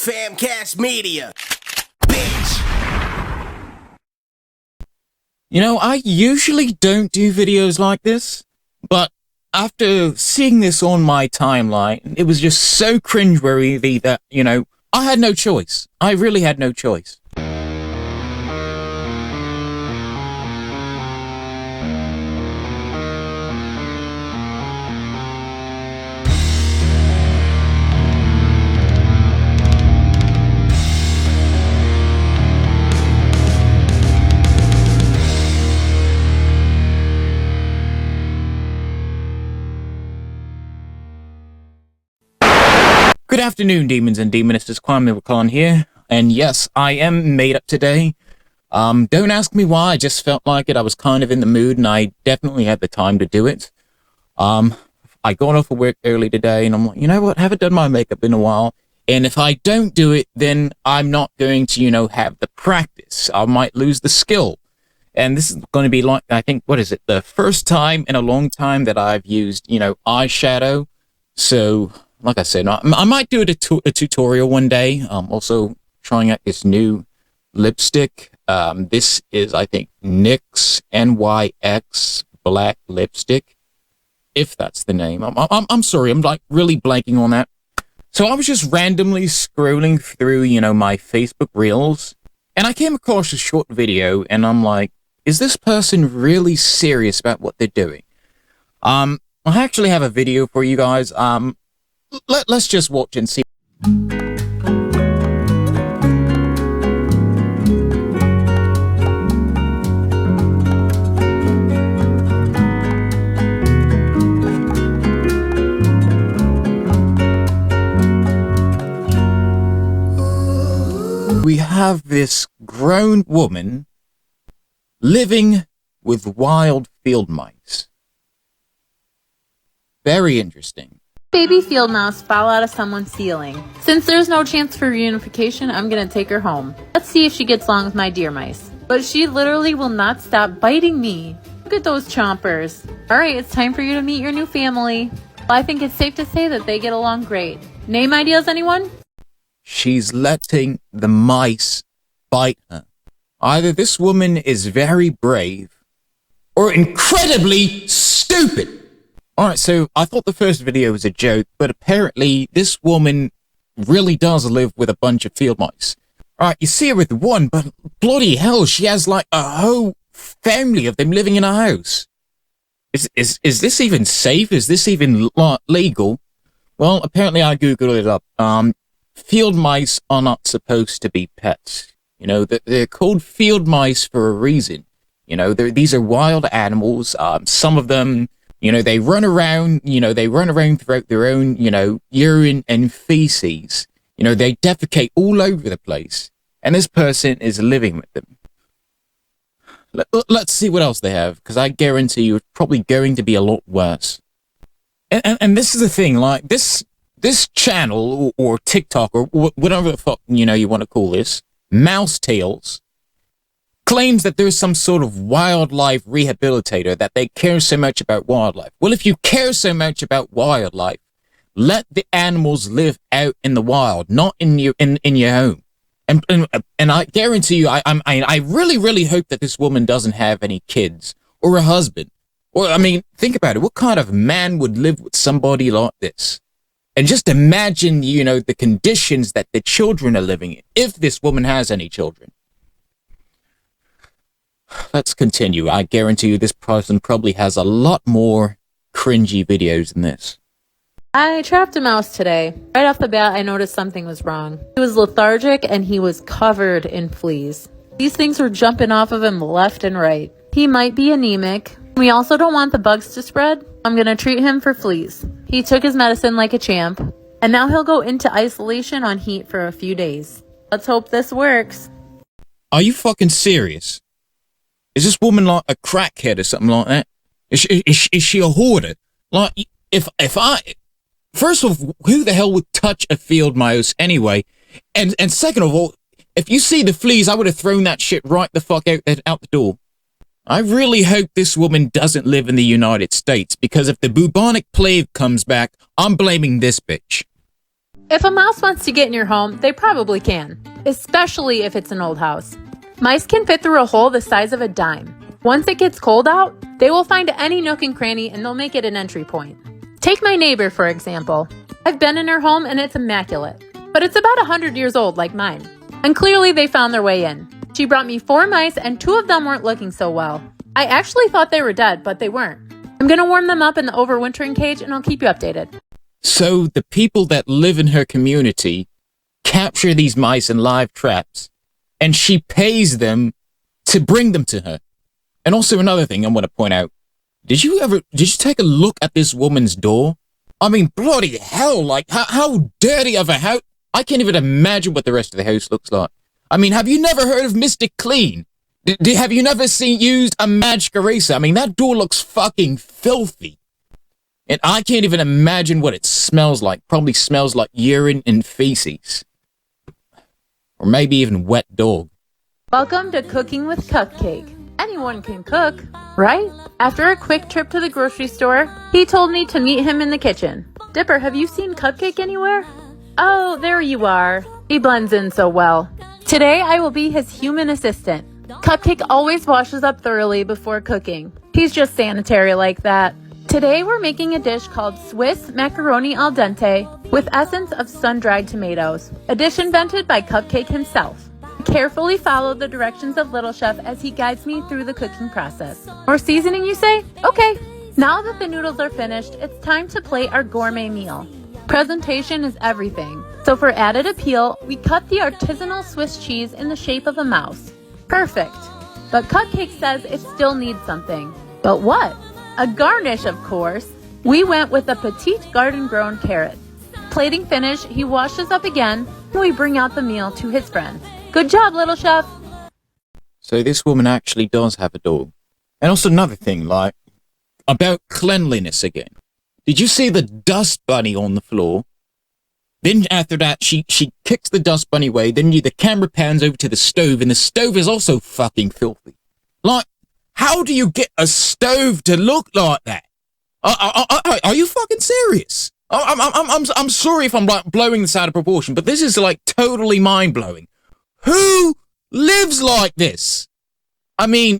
Famcast Media, bitch. You know, I usually don't do videos like this, but after seeing this on my timeline, it was just so cringeworthy that, you know, I had no choice. I really had no choice. Good afternoon, demons and demonistas. Kwame Wahkan here, and yes, I am made up today. Don't ask me why, I just felt like it. I was kind of in the mood, and I definitely had the time to do it. I got off of work early today, and I'm like, you know what, haven't done my makeup in a while, and if I don't do it, then I'm not going to, you know, have the practice. I might lose the skill. And this is going to be like, I think, what is it, the first time in a long time that I've used, you know, eyeshadow. So, like I said, I might do a tutorial one day. Also trying out this new lipstick. This is, I think, NYX NYX black lipstick, if that's the name. I'm sorry, I'm like really blanking on that. So I was just randomly scrolling through, you know, my Facebook Reels, and I came across a short video, and I'm like, is this person really serious about what they're doing? I actually have a video for you guys. Let's just watch and see. We have this grown woman living with wild field mice. Very interesting. Baby field mouse fell out of someone's ceiling. Since there's no chance for reunification, I'm gonna take her home. Let's see if she gets along with my deer mice. But she literally will not stop biting me. Look at those chompers. Alright, it's time for you to meet your new family. Well, I think it's safe to say that they get along great. Name ideas, anyone? She's letting the mice bite her. Either this woman is very brave or incredibly stupid. Alright, so I thought the first video was a joke, but apparently this woman really does live with a bunch of field mice. Alright, you see her with one, but bloody hell, she has like a whole family of them living in a house. Is this even safe? Is this even legal? Well, apparently I googled it up. Field mice are not supposed to be pets. You know, they're called field mice for a reason. You know, these are wild animals. Some of them, you know, they run around throughout their own, you know, urine and feces. You know, they defecate all over the place. And this person is living with them. Let's see what else they have, because I guarantee you it's probably going to be a lot worse. And this is the thing, like, this channel, or TikTok, or whatever the fuck, you know, you want to call this, Mouse Tales, claims that there's some sort of wildlife rehabilitator, that they care so much about wildlife. Well, if you care so much about wildlife, let the animals live out in the wild, not in your home. And I guarantee you, I really hope that this woman doesn't have any kids or a husband. Or, I mean, think about it. What kind of man would live with somebody like this? And just imagine, you know, the conditions that the children are living in, if this woman has any children. Let's continue. I guarantee you this person probably has a lot more cringy videos than this. I trapped a mouse today. Right off the bat, I noticed something was wrong. He was lethargic and he was covered in fleas. These things were jumping off of him left and right. He might be anemic. We also don't want the bugs to spread. I'm gonna treat him for fleas. He took his medicine like a champ, and now he'll go into isolation on heat for a few days. Let's hope this works. Are you fucking serious? Is this woman like a crackhead or something like that? Is she a hoarder? Like, first of all, who the hell would touch a field mouse anyway? And second of all, if you see the fleas, I would have thrown that shit right the fuck out the door. I really hope this woman doesn't live in the United States, because if the bubonic plague comes back, I'm blaming this bitch. If a mouse wants to get in your home, they probably can, especially if it's an old house. Mice can fit through a hole the size of a dime. Once it gets cold out, they will find any nook and cranny and they'll make it an entry point. Take my neighbor, for example. I've been in her home and it's immaculate, but it's about 100 years old like mine. And clearly they found their way in. She brought me 4 mice and 2 of them weren't looking so well. I actually thought they were dead, but they weren't. I'm gonna warm them up in the overwintering cage and I'll keep you updated. So the people that live in her community capture these mice in live traps, and she pays them to bring them to her. And also another thing I want to point out, did you take a look at this woman's door? I mean, bloody hell, like, how dirty of a house? I can't even imagine what the rest of the house looks like. I mean, have you never heard of Mr. Clean? Have you never used a magic eraser? I mean, that door looks fucking filthy. And I can't even imagine what it smells like. Probably smells like urine and feces. Or maybe even wet dog. Welcome to Cooking with Cupcake. Anyone can cook, right? After a quick trip to the grocery store, he told me to meet him in the kitchen. Dipper, have you seen Cupcake anywhere? Oh, there you are. He blends in so well. Today, I will be his human assistant. Cupcake always washes up thoroughly before cooking. He's just sanitary like that. Today, we're making a dish called Swiss macaroni al dente with essence of sun-dried tomatoes, a dish invented by Cupcake himself. Carefully follow the directions of Little Chef as he guides me through the cooking process. More seasoning, you say? Okay. Now that the noodles are finished, it's time to plate our gourmet meal. Presentation is everything. So for added appeal, we cut the artisanal Swiss cheese in the shape of a mouse. Perfect. But Cupcake says it still needs something. But what? A garnish, of course. We went with a petite garden-grown carrot. Plating finished, he washes up again, and we bring out the meal to his friends. Good job, Little Chef. So this woman actually does have a dog. And also another thing, like, about cleanliness again. Did you see the dust bunny on the floor? Then after that, she kicks the dust bunny away. Then the camera pans over to the stove, and the stove is also fucking filthy. Like, how do you get a stove to look like that? Are you fucking serious? I'm sorry if I'm like blowing this out of proportion, but this is like totally mind blowing. Who lives like this? I mean,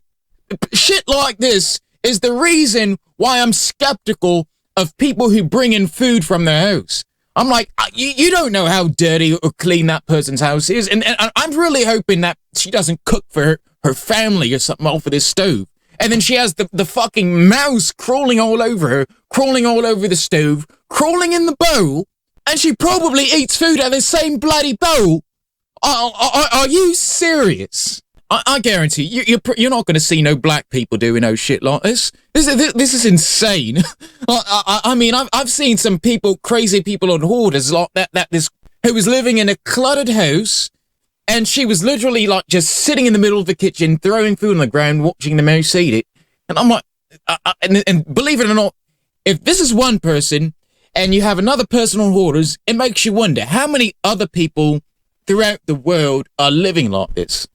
shit like this is the reason why I'm skeptical of people who bring in food from their house. I'm like, you don't know how dirty or clean that person's house is. And I'm really hoping that she doesn't cook for her family or something off of this stove. And then she has the fucking mouse crawling all over her, crawling all over the stove, crawling in the bowl. And she probably eats food out of the same bloody bowl. Are you serious? I guarantee you're not going to see no black people doing no shit like this. This is insane. I mean, I've seen some people, crazy people on hoarders like that who was living in a cluttered house, and she was literally like just sitting in the middle of the kitchen, throwing food on the ground, watching the mouse eat it. And I'm like, and believe it or not, if this is one person and you have another person on hoarders, it makes you wonder how many other people throughout the world are living like this.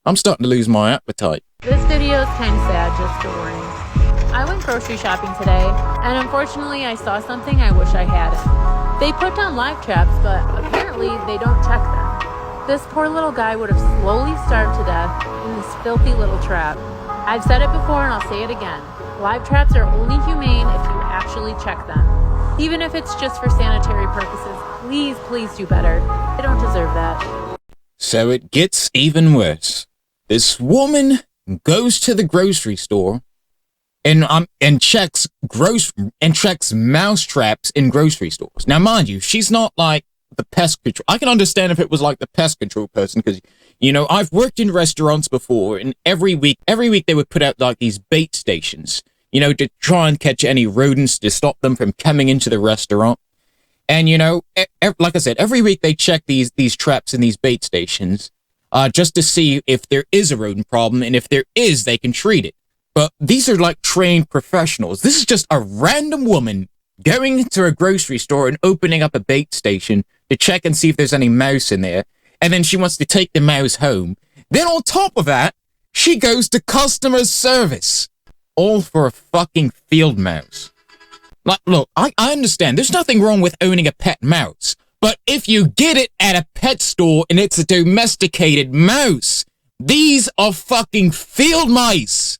I'm starting to lose my appetite. This video is kind of sad, just a warning. I went grocery shopping today, and unfortunately I saw something I wish I hadn't. They put down live traps, but apparently they don't check them. This poor little guy would have slowly starved to death in this filthy little trap. I've said it before and I'll say it again. Live traps are only humane if you actually check them. Even if it's just for sanitary purposes, please do better. They don't deserve that. So it gets even worse. This woman goes to the grocery store and checks mouse traps in grocery stores. Now, mind you, she's not like the pest control. I can understand if it was like the pest control person, because, you know, I've worked in restaurants before, and every week they would put out like these bait stations, you know, to try and catch any rodents to stop them from coming into the restaurant. And, you know, like I said, every week they check these traps and these bait stations, just to see if there is a rodent problem, and if there is, they can treat it. But these are like trained professionals. This is just a random woman going into a grocery store and opening up a bait station to check and see if there's any mouse in there. And then she wants to take the mouse home. Then on top of that, she goes to customer service. All for a fucking field mouse. Like, look, I understand. There's nothing wrong with owning a pet mouse. But if you get it at a pet store and it's a domesticated mouse, these are fucking field mice.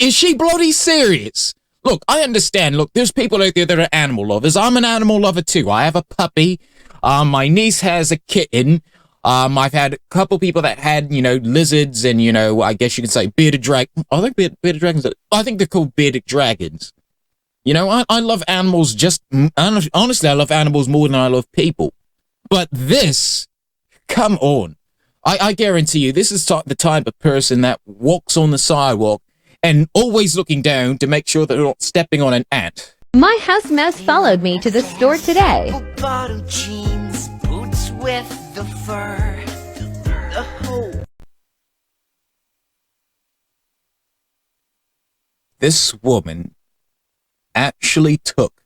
Is she bloody serious? Look, I understand. Look, there's people out there that are animal lovers. I'm an animal lover too. I have a puppy. My niece has a kitten. I've had a couple people that had, lizards and, I guess you could say bearded dragon. I think bearded dragons. I think they're called bearded dragons. I love animals honestly, I love animals more than I love people. But this, come on. I guarantee you, this is the type of person that walks on the sidewalk and always looking down to make sure that they're not stepping on an ant. My house mouse followed me to the store today. Bottom jeans, boots with the fur, the hole. This woman actually took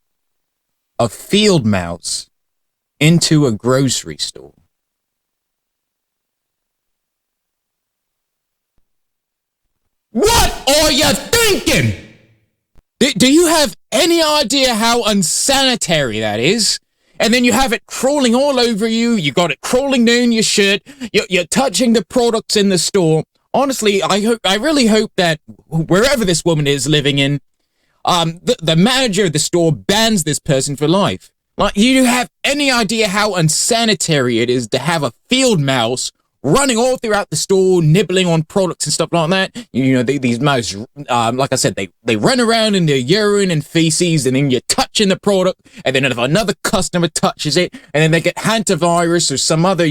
a field mouse into a grocery store. What are you thinking? Do you have any idea how unsanitary that is? And then you have it crawling all over you. You got it crawling down your shirt. You're touching the products in the store. Honestly, I really hope that wherever this woman is living in, the manager of the store bans this person for life. Like, you have any idea how unsanitary it is to have a field mouse running all throughout the store, nibbling on products and stuff like that? These mice, like I said, they run around in their urine and feces, and then you're touching the product, and then if another customer touches it, and then they get hantavirus or some other,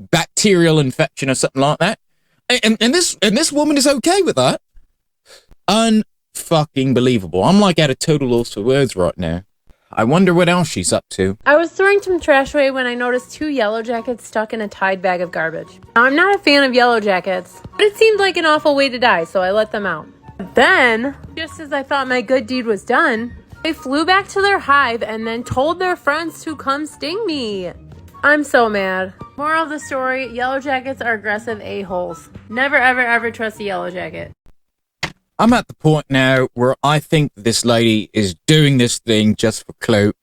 bacterial infection or something like that. And this woman is okay with that. Unfucking believable. I'm like at a total loss for words right now. I wonder what else she's up to. I was throwing some trash away when I noticed 2 yellow jackets stuck in a Tide bag of garbage. Now, I'm not a fan of yellow jackets, but it seemed like an awful way to die, so I let them out. Then, just as I thought my good deed was done, they flew back to their hive and then told their friends to come sting me. I'm so mad. Moral of the story, yellow jackets are aggressive a-holes. Never, ever, ever trust a yellow jacket. I'm at the point now where I think this lady is doing this thing just for clout.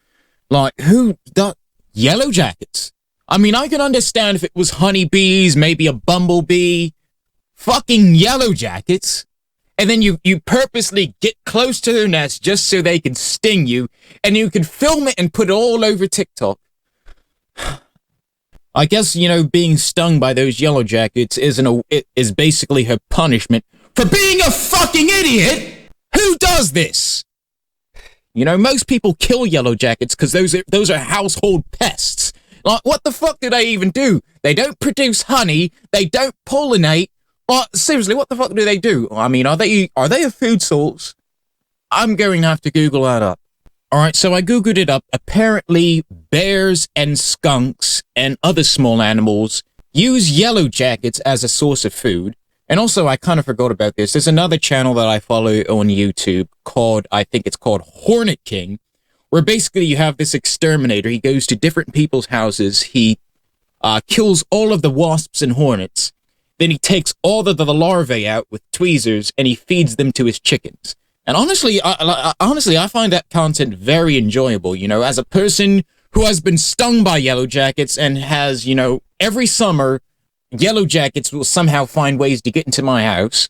Like, who does yellow jackets? I mean, I can understand if it was honeybees, maybe a bumblebee. Fucking yellow jackets. And then you purposely get close to their nest just so they can sting you, and you can film it and put it all over TikTok. I guess, being stung by those yellow jackets is basically her punishment for being a fucking idiot. Who does this? Most people kill yellow jackets because those are household pests. Like, what the fuck do they even do? They don't produce honey. They don't pollinate. Seriously, what the fuck do they do? I mean, are they a food source? I'm going to have to Google that up. Alright, so I Googled it up. Apparently, bears and skunks and other small animals use yellow jackets as a source of food. And also, I kind of forgot about this. There's another channel that I follow on YouTube I think it's called Hornet King, where basically you have this exterminator. He goes to different people's houses. He kills all of the wasps and hornets. Then he takes all of the larvae out with tweezers and he feeds them to his chickens. And honestly, I find that content very enjoyable. As a person who has been stung by yellow jackets and has, every summer, yellow jackets will somehow find ways to get into my house.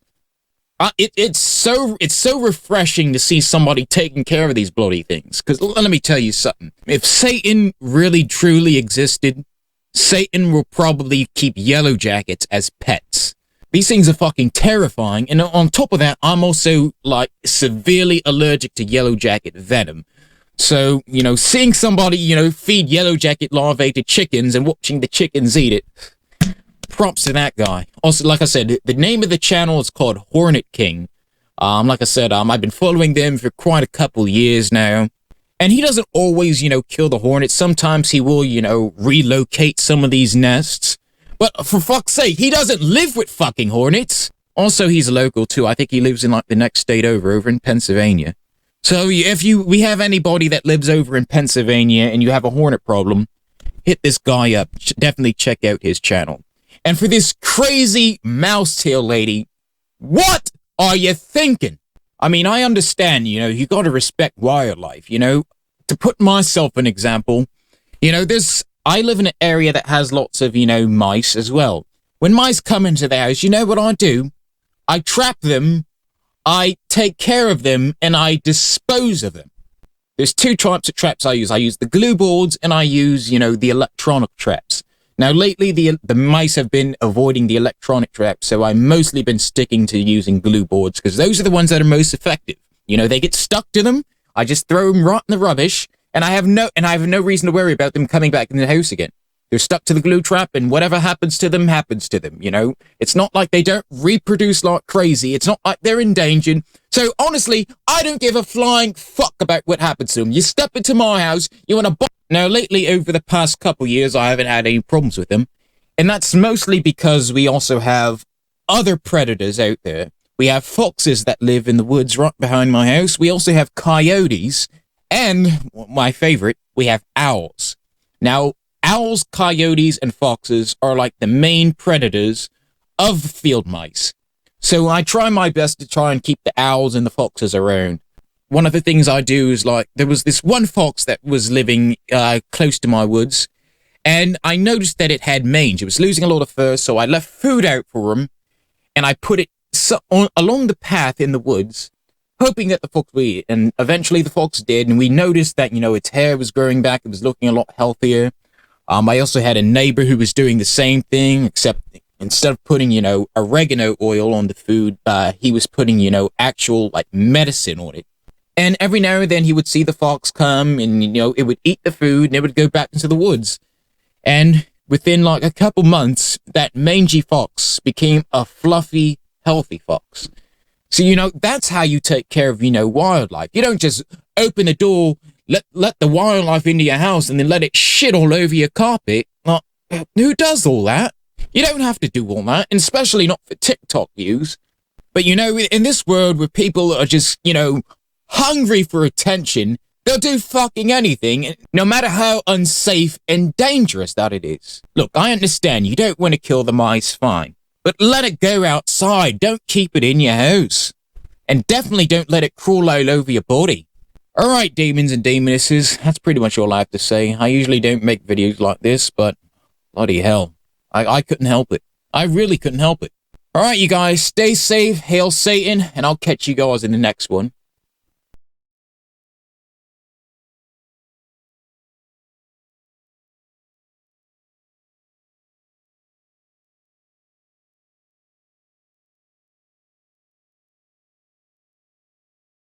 It's so refreshing to see somebody taking care of these bloody things. Because let me tell you something. If Satan really truly existed, Satan will probably keep yellow jackets as pets. These things are fucking terrifying. And on top of that, I'm also, severely allergic to yellow jacket venom. So, seeing somebody, feed yellow jacket larvae to chickens and watching the chickens eat it, props to that guy. Also, like I said, the name of the channel is called Hornet King. Like I said, I've been following them for quite a couple years now. And he doesn't always, kill the hornets. Sometimes he will, relocate some of these nests. But for fuck's sake, he doesn't live with fucking hornets. Also, he's local too. I think he lives in the next state over in Pennsylvania. So if we have anybody that lives over in Pennsylvania and you have a hornet problem, hit this guy up. Definitely check out his channel. And for this crazy mouse tail lady, what are you thinking? I mean, I understand, you gotta respect wildlife, To put myself an example, there's I live in an area that has lots of, mice as well. When mice come into the house, you know what I do? I trap them, I take care of them, and I dispose of them. There's two types of traps I use. I use the glue boards, and I use, the electronic traps. Now, lately, the mice have been avoiding the electronic traps, so I've mostly been sticking to using glue boards, because those are the ones that are most effective. They get stuck to them, I just throw them right in the rubbish, and I have no reason to worry about them coming back in the house again. They're stuck to the glue trap, and whatever happens to them, happens to them, It's not like they don't reproduce like crazy. It's not like they're endangered. So, honestly, I don't give a flying fuck about what happens to them. You step into my house, you want to... Now, lately, over the past couple years, I haven't had any problems with them. And that's mostly because we also have other predators out there. We have foxes that live in the woods right behind my house. We also have coyotes. And, my favorite, we have owls. Now, owls, coyotes, and foxes are like the main predators of field mice. So I try my best to try and keep the owls and the foxes around. One of the things I do is there was this one fox that was living close to my woods, and I noticed that it had mange. It was losing a lot of fur, so I left food out for him, and I put it along the path in the woods, hoping that the fox would eat it. And eventually the fox did, and we noticed that, its hair was growing back. It was looking a lot healthier. I also had a neighbor who was doing the same thing, except instead of putting, oregano oil on the food, he was putting, actual, medicine on it. And every now and then he would see the fox come and, it would eat the food and it would go back into the woods. And within, a couple months, that mangy fox became a fluffy, healthy fox. So, that's how you take care of, wildlife. You don't just open the door, let the wildlife into your house and then let it shit all over your carpet. Who does all that? You don't have to do all that, and especially not for TikTok views. But, in this world where people are just, hungry for attention, they'll do fucking anything, no matter how unsafe and dangerous that it is. Look, I understand you don't want to kill the mice, fine. But let it go outside, don't keep it in your house. And definitely don't let it crawl all over your body. Alright, demons and demonesses, that's pretty much all I have to say. I usually don't make videos like this, but bloody hell. I couldn't help it. I really couldn't help it. Alright, you guys, stay safe, hail Satan, and I'll catch you guys in the next one.